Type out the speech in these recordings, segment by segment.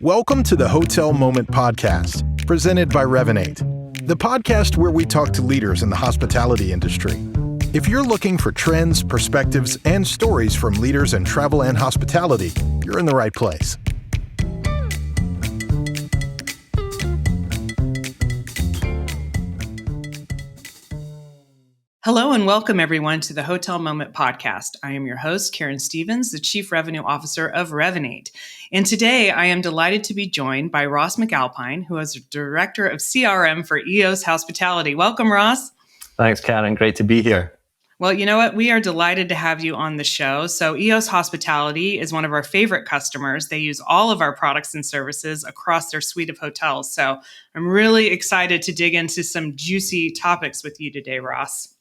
Welcome to the Hotel Moment Podcast, presented by Revinate, the podcast where we talk to leaders in the hospitality industry. If you're looking for trends, perspectives, and stories from leaders in travel and hospitality, you're in the right place. Hello and welcome everyone to the Hotel Moment Podcast. I am your host, Karen Stevens, the Chief Revenue Officer of Revinate. And today I am delighted to be joined by Ross McAlpine, who is Director of CRM for EOS Hospitality. Welcome, Ross. Thanks, Karen. Great to be here. Well, you know what? We are delighted to have you on the show. So EOS Hospitality is one of our favorite customers. They use all of our products and services across their suite of hotels. So I'm really excited to dig into some juicy topics with you today, Ross.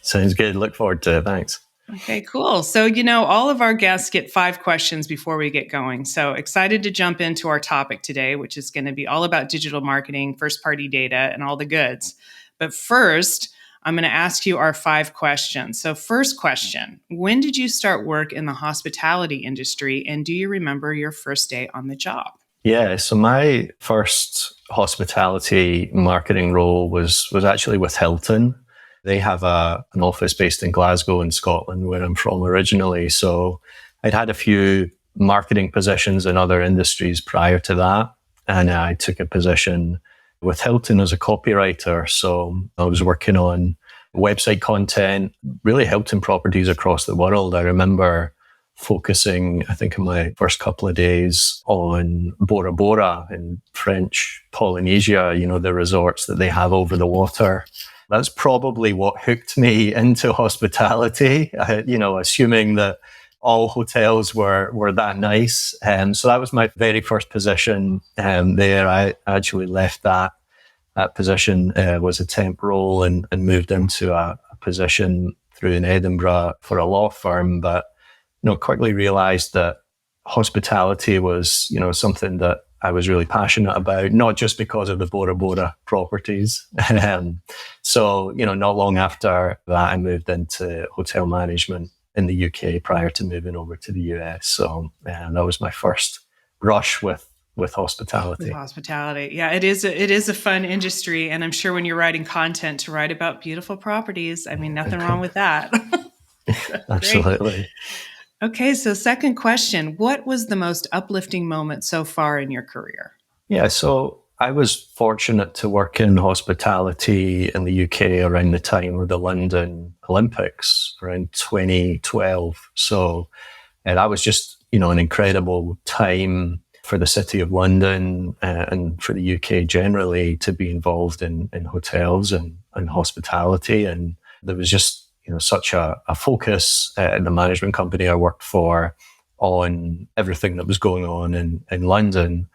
Sounds good. Look forward to it. Thanks. Okay, cool. So, all of our guests get 5 questions before we get going. So excited to jump into our topic today, which is going to be all about digital marketing, first-party data, and all the goods. But first, I'm going to ask you our 5 questions. So first question, when did you start work in the hospitality industry, and do you remember your first day on the job? Yeah, so my first hospitality marketing role was actually with Hilton. They have an office based in Glasgow in Scotland, where I'm from originally. So I'd had a few marketing positions in other industries prior to that. And I took a position with Hilton as a copywriter. So I was working on website content, really Hilton properties across the world. I remember focusing, I think in my first couple of days, on Bora Bora in French Polynesia, the resorts that they have over the water. That's probably what hooked me into hospitality, assuming that all hotels were that nice. So that was my very first position there. I actually left that position, was a temp role and moved into a position through in Edinburgh for a law firm. But, quickly realized that hospitality was, something that I was really passionate about, not just because of the Bora Bora properties. So, not long after that, I moved into hotel management in the UK prior to moving over to the US. So that was my first brush with hospitality. With hospitality. Yeah, it is a fun industry. And I'm sure when you're writing content to write about beautiful properties, nothing wrong with that. Absolutely. Okay, so second question, what was the most uplifting moment so far in your career? Yeah, so I was fortunate to work in hospitality in the UK around the time of the London Olympics, around 2012. So that was just, an incredible time for the City of London and for the UK generally to be involved in hotels and hospitality. And there was just such a focus in the management company I worked for on everything that was going on in London.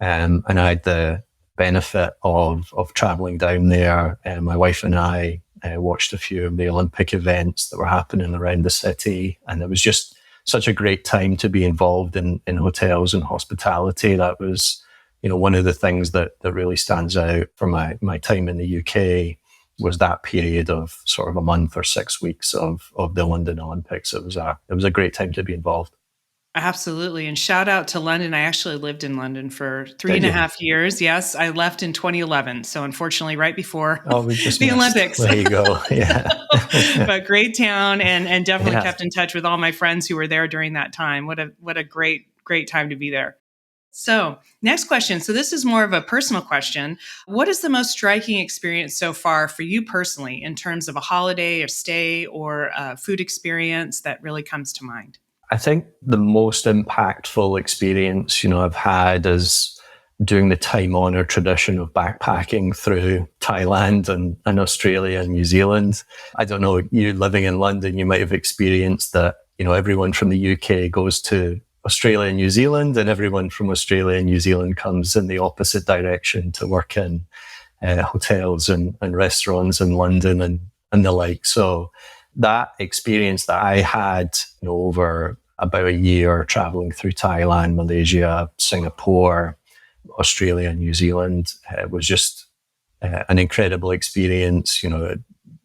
And I had the benefit of traveling down there. And my wife and I watched a few of the Olympic events that were happening around the city. And it was just such a great time to be involved in hotels and hospitality. That was, one of the things that really stands out for my time in the UK was that period of sort of a month or 6 weeks of the London Olympics. It was a great time to be involved. Absolutely. And shout out to London. I actually lived in London for 3.5 years. Yes, I left in 2011. So unfortunately, right before the Olympics. There you go. Yeah. But great town and definitely kept in touch with all my friends who were there during that time. What a great time to be there. So next question. So this is more of a personal question. What is the most striking experience so far for you personally in terms of a holiday or stay or a food experience that really comes to mind? I think the most impactful experience, I've had is doing the time-honored tradition of backpacking through Thailand and Australia and New Zealand. I don't know, you living in London, you might have experienced that, everyone from the UK goes to Australia and New Zealand, and everyone from Australia and New Zealand comes in the opposite direction to work in hotels and restaurants in London and the like. So that experience that I had over about a year traveling through Thailand, Malaysia, Singapore, Australia, and New Zealand was just an incredible experience. It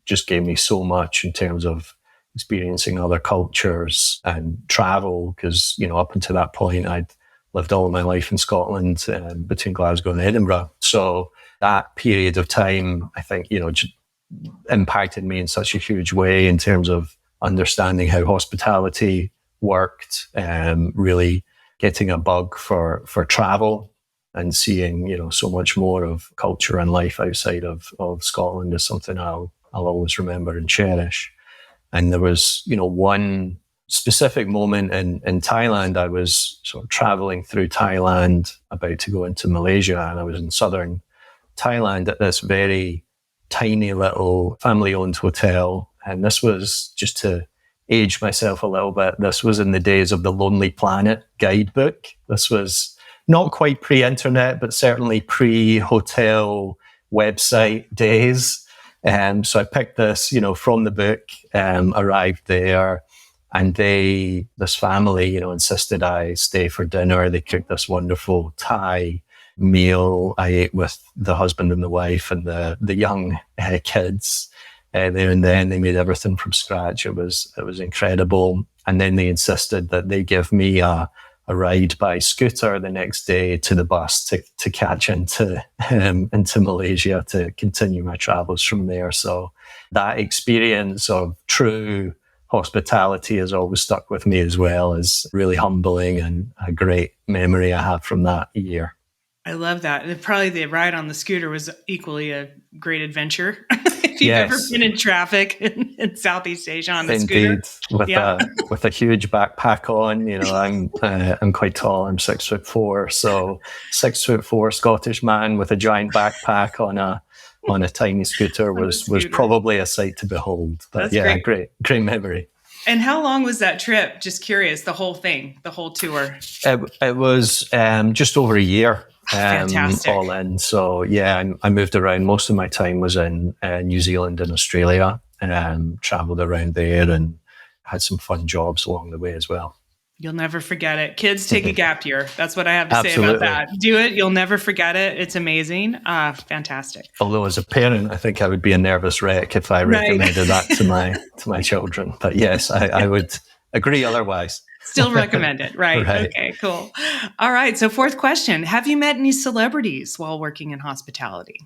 just gave me so much in terms of experiencing other cultures and travel, because up until that point I'd lived all of my life in Scotland, between Glasgow and Edinburgh. So that period of time, I think, impacted me in such a huge way in terms of understanding how hospitality worked, really getting a bug for travel and seeing, so much more of culture and life outside of Scotland is something I'll always remember and cherish. And there was, one specific moment in Thailand. I was sort of traveling through Thailand, about to go into Malaysia, and I was in southern Thailand at this very tiny little family-owned hotel. And this was, just to age myself a little bit, this was in the days of the Lonely Planet guidebook. This was not quite pre-internet, but certainly pre-hotel website days. So I picked this, from the book, arrived there, and this family, insisted I stay for dinner. They cooked this wonderful Thai meal. I ate with the husband and the wife and the young kids there and then. They made everything from scratch. It was incredible. And then they insisted that they give me a ride by scooter the next day to the bus to catch into Malaysia to continue my travels from there. So that experience of true hospitality has always stuck with me as well, as really humbling and a great memory I have from that year. I love that. And probably the ride on the scooter was equally a great adventure. If you've ever been in traffic in Southeast Asia on the Indeed. scooter. With a huge backpack on, I'm quite tall. I'm 6'4", so 6'4" Scottish man with a giant backpack on a tiny scooter was probably a sight to behold. But that's great memory. And how long was that trip? Just curious, the whole thing, the whole tour. It was just over a year. Fantastic. All in. So I moved around. Most of my time was in New Zealand and Australia, and traveled around there and had some fun jobs along the way as well. You'll never forget it. Kids, take a gap year. That's what I have to Absolutely. say about that. Do it. You'll never forget it. It's amazing. Fantastic. Although as a parent, I think I would be a nervous wreck if I recommended that to my children. But yes, I would agree otherwise. Still recommend it, right? Okay, cool. All right. So 4th question. Have you met any celebrities while working in hospitality?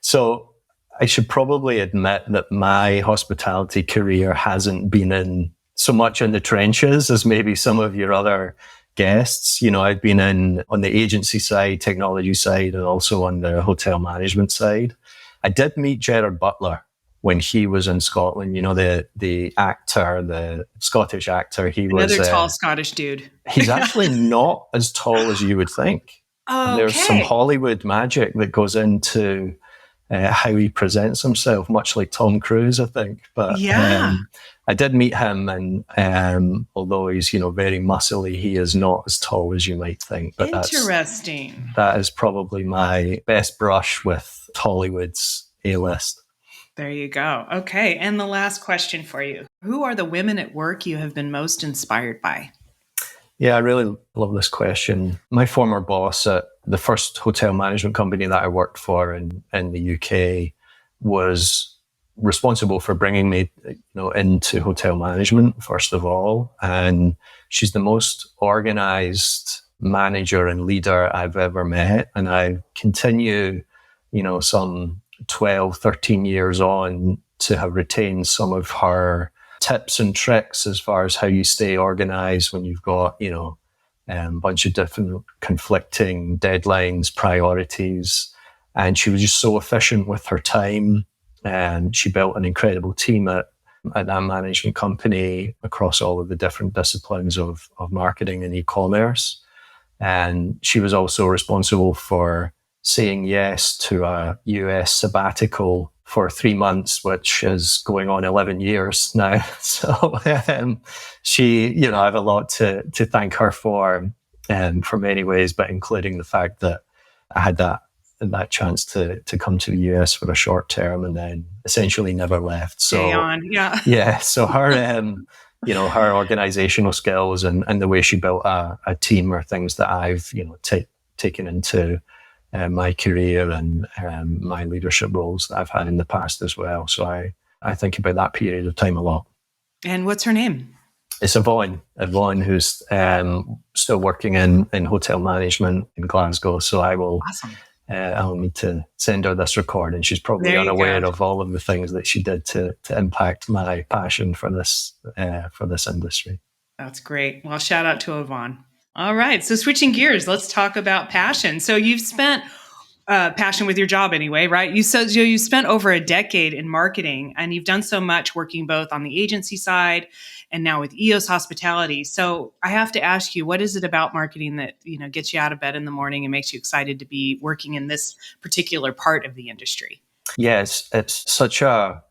So I should probably admit that my hospitality career hasn't been in so much in the trenches as maybe some of your other guests. I've been on the agency side, technology side, and also on the hotel management side. I did meet Gerard Butler when he was in Scotland, the actor, the Scottish actor. He was another tall Scottish dude. He's actually not as tall as you would think. Okay. There's some Hollywood magic that goes into how he presents himself, much like Tom Cruise, I think. But I did meet him, and although he's very muscly, he is not as tall as you might think. But interesting. That is probably my best brush with Hollywood's A-list. There you go. Okay. And the last question for you. Who are the women at work you have been most inspired by? Yeah, I really love this question. My former boss at the first hotel management company that I worked for in the UK was responsible for bringing me into hotel management, first of all. And she's the most organized manager and leader I've ever met. And I continue, some 12, 13 years on to have retained some of her tips and tricks as far as how you stay organized when you've got, a bunch of different conflicting deadlines, priorities. And she was just so efficient with her time. And she built an incredible team at that management company across all of the different disciplines of marketing and e-commerce. And she was also responsible for saying yes to a US sabbatical for 3 months, which is going on 11 years now. So she, I have a lot to thank her for many ways, but including the fact that I had that chance to come to the US for a short term and then essentially never left. So so her her organizational skills and the way she built a team are things that I've taken into my career and my leadership roles that I've had in the past as well. So I think about that period of time a lot. And what's her name? It's Yvonne, who's still working in hotel management in Glasgow. So I will. Awesome. I'll need to send her this recording. She's probably There you unaware go. of all of the things that she did to impact my passion for this industry. That's great. Well, shout out to Yvonne. All right. So switching gears, let's talk about passion. So you've spent passion with your job anyway, right? You spent over a decade in marketing, and you've done so much working both on the agency side and now with EOS Hospitality. So I have to ask you, what is it about marketing that gets you out of bed in the morning and makes you excited to be working in this particular part of the industry? Yes, it's such a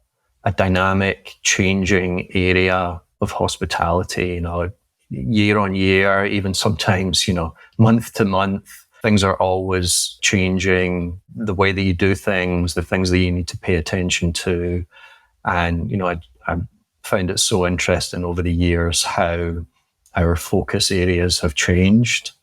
dynamic, changing area of hospitality. Year on year, even sometimes month to month. Things are always changing, the way that you do things, the things that you need to pay attention to. And, I found it so interesting over the years how our focus areas have changed.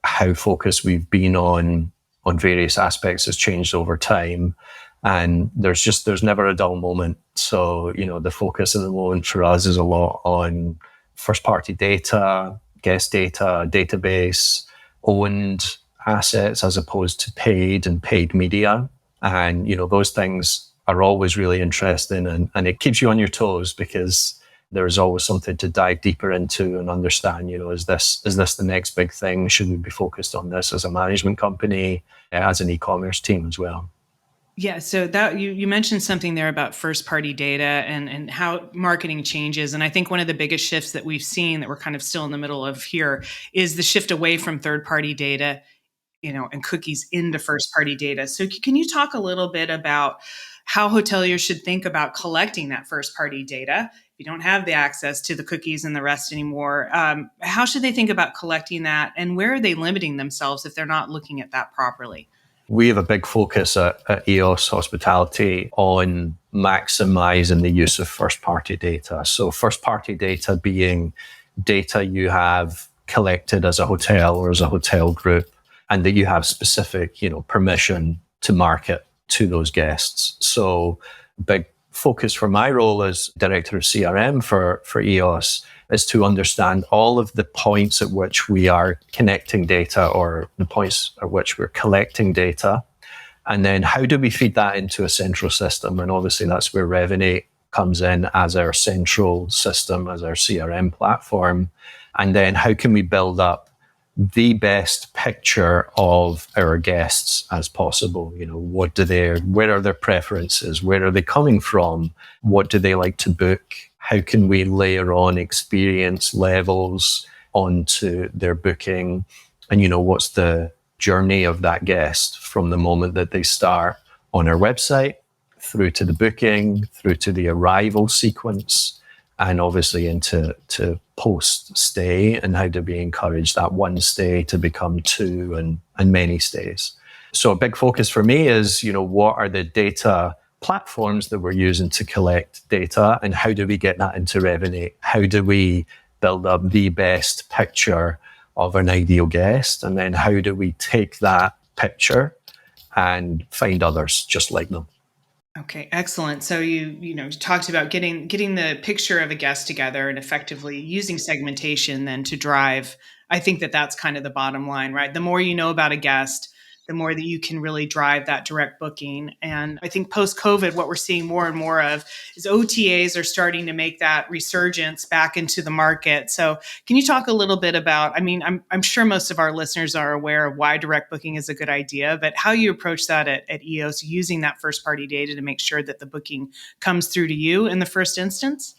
How focused we've been on various aspects has changed over time. And there's never a dull moment. So, the focus at the moment for us is a lot on first party data, guest data, database, owned assets as opposed to paid media. And, those things are always really interesting, and it keeps you on your toes because there's always something to dive deeper into and understand, is this the next big thing? Should we be focused on this as a management company, as an e-commerce team as well? Yeah, so that you mentioned something there about first party data and how marketing changes. And I think one of the biggest shifts that we've seen that we're kind of still in the middle of here is the shift away from third party data, and cookies into first party data. So can you talk a little bit about how hoteliers should think about collecting that first party data? If you don't have the access to the cookies and the rest anymore, how should they think about collecting that, and where are they limiting themselves if they're not looking at that properly? We have a big focus at EOS Hospitality on maximizing the use of first-party data. So first-party data being data you have collected as a hotel or as a hotel group, and that you have specific, permission to market to those guests. So big focus for my role as director of CRM for EOS is to understand all of the points at which we are connecting data or the points at which we're collecting data. And then how do we feed that into a central system? And obviously that's where Revinate comes in as our central system, as our CRM platform. And then how can we build up the best picture of our guests as possible? Where are their preferences? Where are they coming from? What do they like to book? How can we layer on experience levels onto their booking? And, what's the journey of that guest from the moment that they start on our website through to the booking, through to the arrival sequence, and obviously into post-stay, and how do we encourage that one stay to become two and many stays? So a big focus for me is, what are the data platforms that we're using to collect data, and how do we get that into Revinate? How do we build up the best picture of an ideal guest? And then how do we take that picture and find others just like them? Okay, excellent. So you talked about getting the picture of a guest together and effectively using segmentation then to drive. I think that's kind of the bottom line, right? The more you know about a guest, the more that you can really drive that direct booking. And I think post-COVID, what we're seeing more and more of is OTAs are starting to make that resurgence back into the market. So can you talk a little bit about, I'm sure most of our listeners are aware of why direct booking is a good idea, but how you approach that at EOS using that first-party data to make sure that the booking comes through to you in the first instance?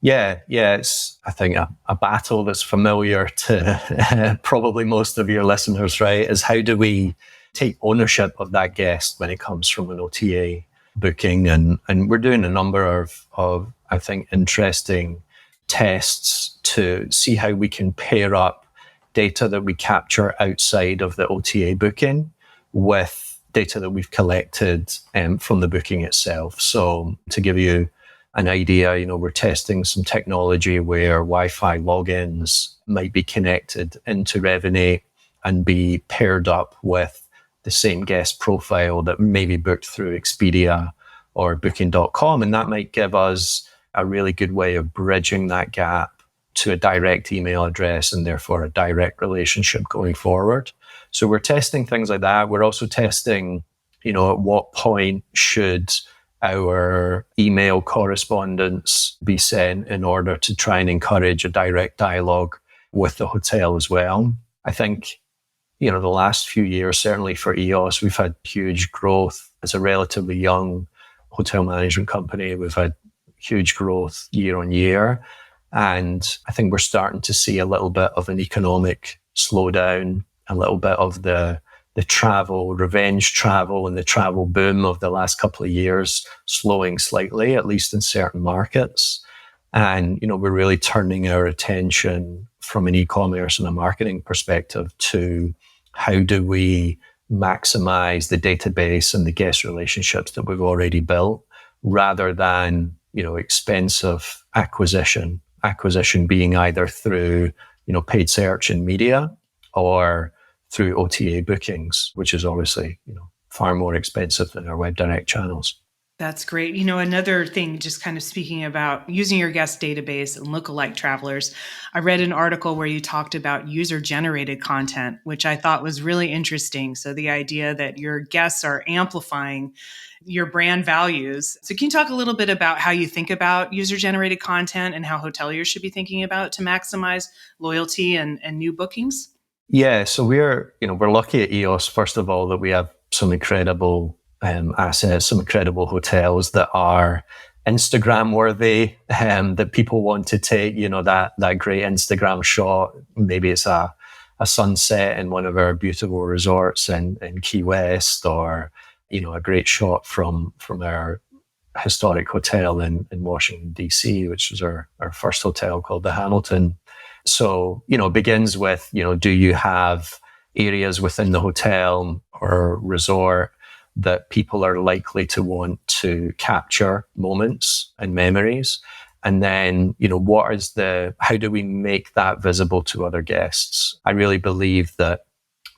Yeah, it's, I think, a battle that's familiar to probably most of your listeners, right? Is how do we take ownership of that guest when it comes from an OTA booking? And we're doing a number of I think, interesting tests to see how we can pair up data that we capture outside of the OTA booking with data that we've collected from the booking itself. So to give you an idea, we're testing some technology where Wi-Fi logins might be connected into Revinate and be paired up with the same guest profile that may be booked through Expedia or Booking.com. And that might give us a really good way of bridging that gap to a direct email address and therefore a direct relationship going forward. So we're testing things like that. We're also testing, at what point should our email correspondence be sent in order to try and encourage a direct dialogue with the hotel as well. I think, the last few years, certainly for EOS, we've had huge growth as a relatively young hotel management company. We've had huge growth year on year. And I think we're starting to see a little bit of an economic slowdown, a little bit of the travel, revenge travel and the travel boom of the last couple of years slowing slightly, at least in certain markets. And, we're really turning our attention from an e-commerce and a marketing perspective to how do we maximize the database and the guest relationships that we've already built rather than, expensive acquisition being either through, paid search and media or through OTA bookings, which is obviously, far more expensive than our web direct channels. That's great. Another thing, just kind of speaking about using your guest database and lookalike travelers, I read an article where you talked about user-generated content, which I thought was really interesting. So the idea that your guests are amplifying your brand values. So can you talk a little bit about how you think about user-generated content and how hoteliers should be thinking about it to maximize loyalty and new bookings? Yeah, so we're lucky at EOS, first of all, that we have some incredible assets, some incredible hotels that are Instagram worthy, that people want to take, that great Instagram shot. Maybe it's a sunset in one of our beautiful resorts in Key West, or, a great shot from our historic hotel in Washington, DC, which was our first hotel called the Hamilton. So, it begins with, do you have areas within the hotel or resort that people are likely to want to capture moments and memories? And then, how do we make that visible to other guests? I really believe that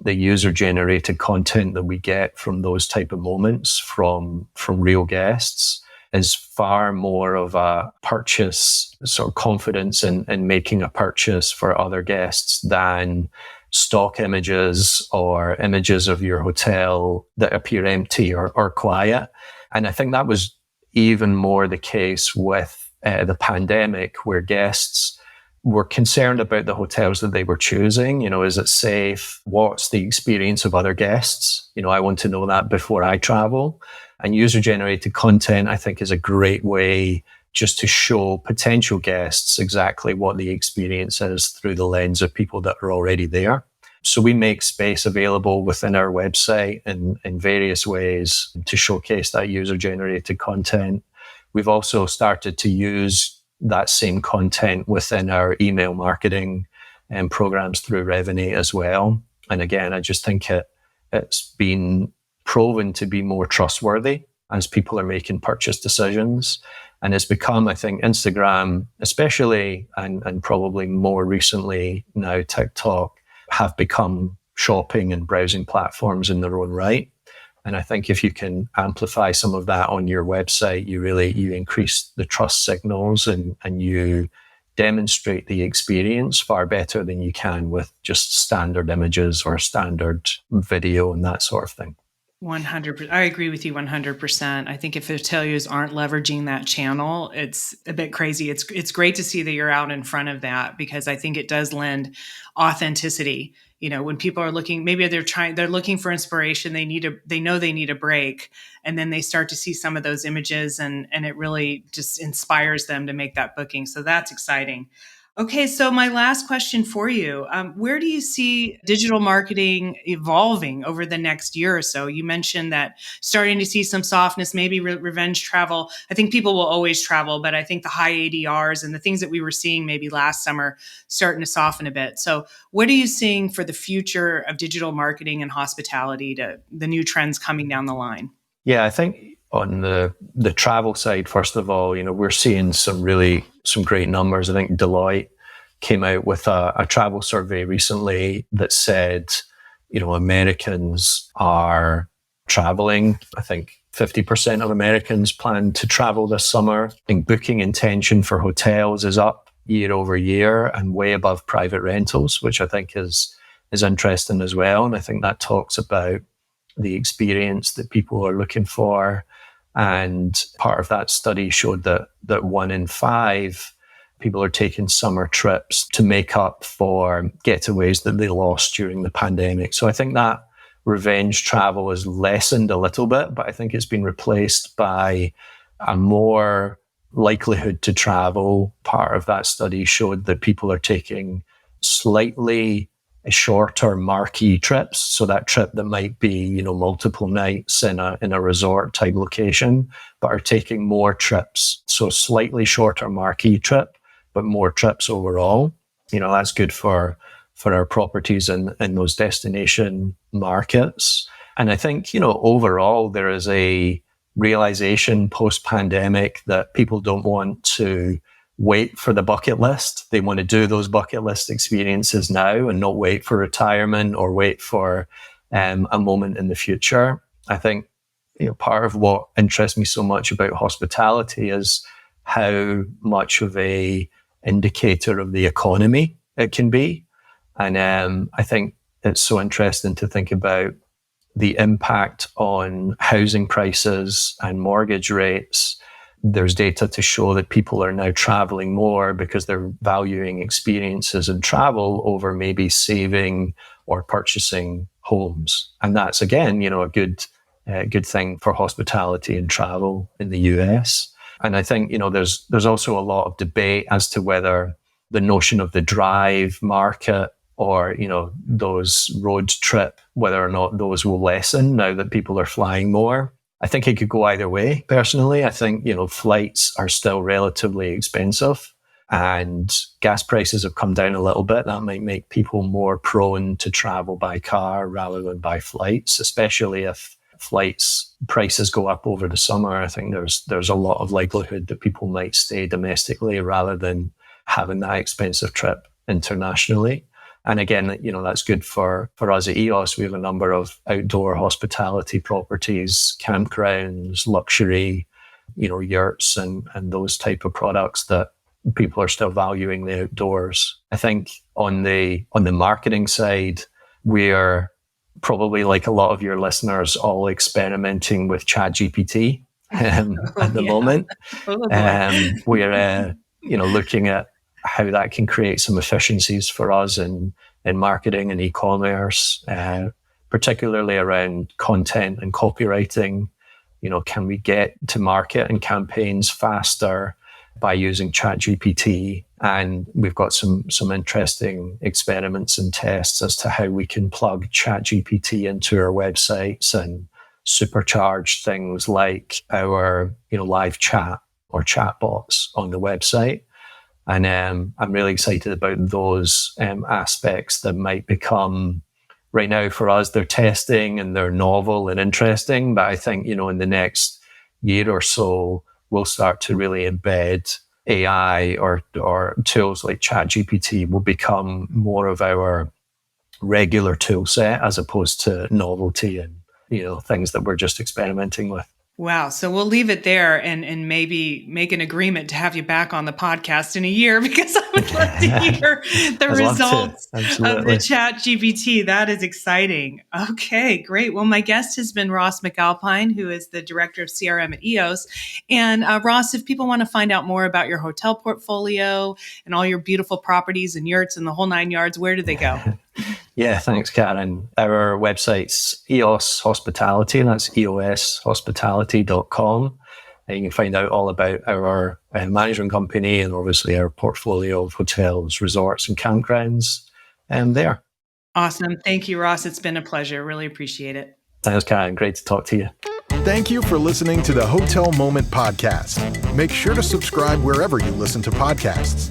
the user-generated content that we get from those type of moments from real guests is far more of a purchase sort of confidence in making a purchase for other guests than stock images or images of your hotel that appear empty or quiet. And I think that was even more the case with the pandemic, where guests were concerned about the hotels that they were choosing. Is it safe? What's the experience of other guests? I want to know that before I travel. And user-generated content, I think, is a great way just to show potential guests exactly what the experience is through the lens of people that are already there. So we make space available within our website in various ways to showcase that user-generated content. We've also started to use that same content within our email marketing programs through Revinate as well. And again, I just think it's been proven to be more trustworthy as people are making purchase decisions. And it's become, I think, Instagram especially, and probably more recently now TikTok, have become shopping and browsing platforms in their own right. And I think if you can amplify some of that on your website, you increase the trust signals and you demonstrate the experience far better than you can with just standard images or standard video and that sort of thing. 100%. I agree with you 100%. I think if hoteliers aren't leveraging that channel, it's a bit crazy. It's great to see that you're out in front of that, because I think it does lend authenticity. When people are looking, maybe they're looking for inspiration. They know they need a break, and then they start to see some of those images, and it really just inspires them to make that booking. So that's exciting. Okay, so my last question for you, where do you see digital marketing evolving over the next year or so? You mentioned that starting to see some softness, maybe revenge travel. I think people will always travel, but I think the high ADRs and the things that we were seeing maybe last summer starting to soften a bit. So what are you seeing for the future of digital marketing and hospitality, to the new trends coming down the line? Yeah, I think on the travel side, first of all, we're seeing some great numbers. I think Deloitte came out with a travel survey recently that said, Americans are traveling. I think 50% of Americans plan to travel this summer. I think booking intention for hotels is up year over year and way above private rentals, which I think is interesting as well. And I think that talks about the experience that people are looking for. And part of that study showed that 1 in 5 people are taking summer trips to make up for getaways that they lost during the pandemic. So I think that revenge travel has lessened a little bit, but I think it's been replaced by a more likelihood to travel. Part of that study showed that people are taking slightly shorter marquee trips. So that trip that might be, multiple nights in a resort type location, but are taking more trips. So slightly shorter marquee trip, but more trips overall. That's good for our properties in those destination markets. And I think, overall there is a realization post-pandemic that people don't want to wait for the bucket list. They want to do those bucket list experiences now and not wait for retirement or wait for a moment in the future. I think part of what interests me so much about hospitality is how much of a indicator of the economy it can be. And I think it's so interesting to think about the impact on housing prices and mortgage rates. There's data to show that people are now traveling more because they're valuing experiences and travel over maybe saving or purchasing homes. And that's, again, a good thing for hospitality and travel in the US. And I think, there's also a lot of debate as to whether the notion of the drive market or, those road trip, whether or not those will lessen now that people are flying more. I think it could go either way, personally. I think, flights are still relatively expensive and gas prices have come down a little bit. That might make people more prone to travel by car rather than by flights, especially if flights prices go up over the summer. I think there's a lot of likelihood that people might stay domestically rather than having that expensive trip internationally. And again, that's good for us at EOS. We have a number of outdoor hospitality properties, campgrounds, luxury, yurts and those type of products that people are still valuing the outdoors. I think on the marketing side, we're probably, like a lot of your listeners, all experimenting with ChatGPT at the moment. We're looking at how that can create some efficiencies for us in marketing and e-commerce, particularly around content and copywriting. Can we get to market and campaigns faster by using ChatGPT? And we've got some interesting experiments and tests as to how we can plug ChatGPT into our websites and supercharge things like our live chat or chatbots on the website. And I'm really excited about those aspects that might become, right now for us, they're testing and they're novel and interesting. But I think, in the next year or so, we'll start to really embed AI or tools like ChatGPT will become more of our regular tool set as opposed to novelty and, things that we're just experimenting with. Wow. So we'll leave it there and maybe make an agreement to have you back on the podcast in a year, because I would love to hear the results of the ChatGPT. That is exciting. Okay, great. Well, my guest has been Ross McAlpine, who is the Director of CRM at EOS. And Ross, if people want to find out more about your hotel portfolio and all your beautiful properties and yurts and the whole 9 yards, where do they go? Yeah, thanks, Karen. Our website's EOS Hospitality, and that's eoshospitality.com. And you can find out all about our management company and obviously our portfolio of hotels, resorts, and campgrounds there. Awesome. Thank you, Ross. It's been a pleasure. Really appreciate it. Thanks, Karen. Great to talk to you. Thank you for listening to the Hotel Moment podcast. Make sure to subscribe wherever you listen to podcasts.